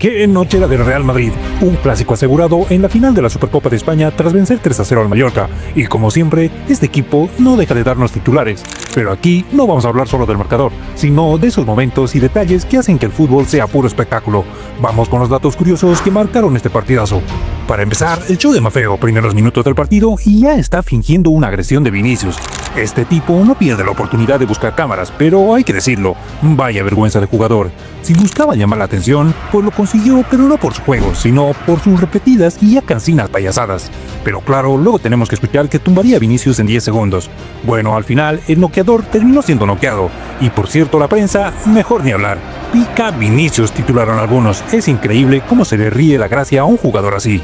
¡Qué noche la del Real Madrid! Un clásico asegurado en la final de la Supercopa de España tras vencer 3-0 al Mallorca. Y como siempre, este equipo no deja de darnos titulares. Pero aquí no vamos a hablar solo del marcador, sino de esos momentos y detalles que hacen que el fútbol sea puro espectáculo. Vamos con los datos curiosos que marcaron este partidazo. Para empezar, el show de Maffeo, primeros minutos del partido y ya está fingiendo una agresión de Vinicius. Este tipo no pierde la oportunidad de buscar cámaras, pero hay que decirlo, vaya vergüenza de jugador. Si buscaba llamar la atención, pues lo consiguió, pero no por su juego, sino por sus repetidas y ya cansinas payasadas. Pero claro, luego tenemos que escuchar que tumbaría a Vinicius en 10 segundos. Bueno, al final, el noqueador terminó siendo noqueado. Y por cierto, la prensa, mejor ni hablar. Pica Vinicius, titularon algunos. Es increíble cómo se le ríe la gracia a un jugador así.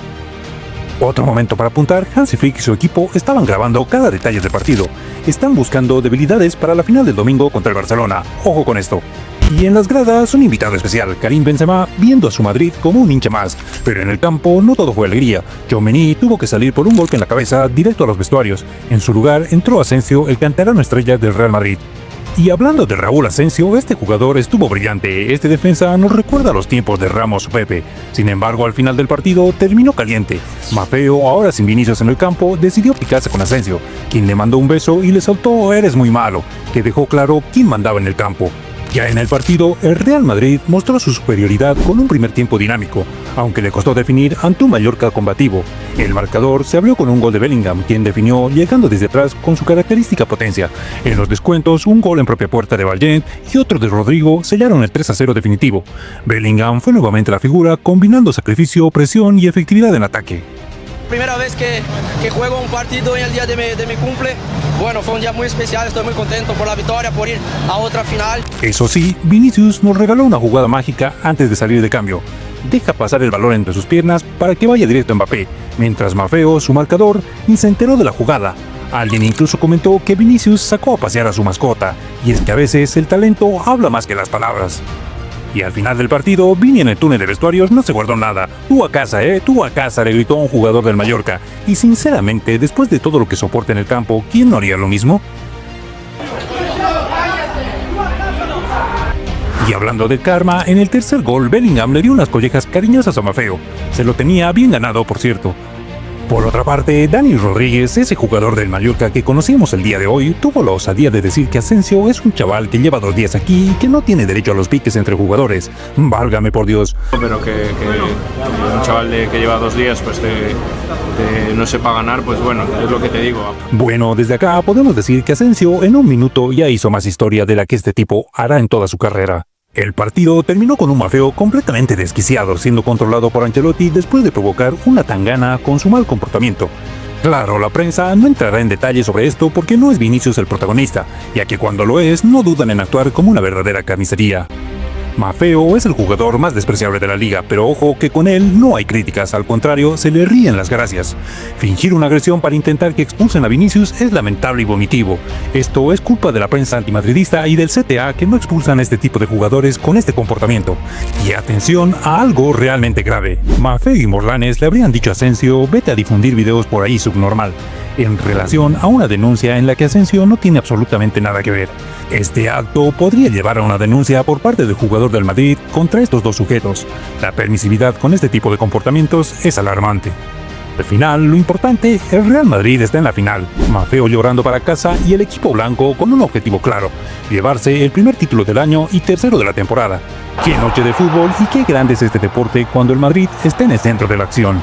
Otro momento para apuntar, Hansi Flick y su equipo estaban grabando cada detalle del partido. Están buscando debilidades para la final del domingo contra el Barcelona. Ojo con esto. Y en las gradas, un invitado especial, Karim Benzema, viendo a su Madrid como un hincha más. Pero en el campo no todo fue alegría. Tchouaméni tuvo que salir por un golpe en la cabeza directo a los vestuarios. En su lugar entró Asensio, el canterano estrella del Real Madrid. Y hablando de Raúl Asensio, este jugador estuvo brillante. Este defensa nos recuerda a los tiempos de Ramos o Pepe. Sin embargo, al final del partido terminó caliente. Maffeo, ahora sin Vinicius en el campo, decidió picarse con Asensio, quien le mandó un beso y le soltó "eres muy malo", que dejó claro quién mandaba en el campo. Ya en el partido, el Real Madrid mostró su superioridad con un primer tiempo dinámico, aunque le costó definir ante un Mallorca combativo. El marcador se abrió con un gol de Bellingham, quien definió llegando desde atrás con su característica potencia. En los descuentos, un gol en propia puerta de Vallent y otro de Rodrigo sellaron el 3-0 definitivo. Bellingham fue nuevamente la figura, combinando sacrificio, presión y efectividad en ataque. Primera vez que juego un partido en el día de mi cumple. Bueno, fue un día muy especial, estoy muy contento por la victoria, por ir a otra final. Eso sí, Vinicius nos regaló una jugada mágica antes de salir de cambio. Deja pasar el balón entre sus piernas para que vaya directo a Mbappé, mientras Maffeo, su marcador, ni se enteró de la jugada. Alguien incluso comentó que Vinicius sacó a pasear a su mascota, y es que a veces el talento habla más que las palabras. Y al final del partido, Vini en el túnel de vestuarios no se guardó nada. Tú a casa, le gritó a un jugador del Mallorca. Y sinceramente, después de todo lo que soporta en el campo, ¿quién no haría lo mismo? Y hablando de karma, en el tercer gol, Bellingham le dio unas collejas cariñosas a Maffeo. Se lo tenía bien ganado, por cierto. Por otra parte, Dani Rodríguez, ese jugador del Mallorca que conocimos el día de hoy, tuvo la osadía de decir que Asensio es un chaval que lleva 2 días aquí y que no tiene derecho a los piques entre jugadores. Válgame por Dios. Pero que un chaval que lleva 2 días pues no sepa ganar, pues bueno, es lo que te digo. Bueno, desde acá podemos decir que Asensio en un minuto ya hizo más historia de la que este tipo hará en toda su carrera. El partido terminó con un Maffeo completamente desquiciado, siendo controlado por Ancelotti después de provocar una tangana con su mal comportamiento. Claro, la prensa no entrará en detalles sobre esto porque no es Vinicius el protagonista, ya que cuando lo es no dudan en actuar como una verdadera carnicería. Maffeo es el jugador más despreciable de la liga, pero ojo que con él no hay críticas, al contrario, se le ríen las gracias. Fingir una agresión para intentar que expulsen a Vinicius es lamentable y vomitivo. Esto es culpa de la prensa antimadridista y del CTA que no expulsan a este tipo de jugadores con este comportamiento. Y atención a algo realmente grave. Maffeo y Morlanes le habrían dicho a Asensio, vete a difundir videos por ahí subnormal, en relación a una denuncia en la que Asensio no tiene absolutamente nada que ver. Este acto podría llevar a una denuncia por parte del jugador del Madrid contra estos dos sujetos. La permisividad con este tipo de comportamientos es alarmante. Al final, lo importante, el Real Madrid está en la final, Maffeo llorando para casa y el equipo blanco con un objetivo claro, llevarse el primer título del año y tercero de la temporada. ¡Qué noche de fútbol y qué grande es este deporte cuando el Madrid está en el centro de la acción!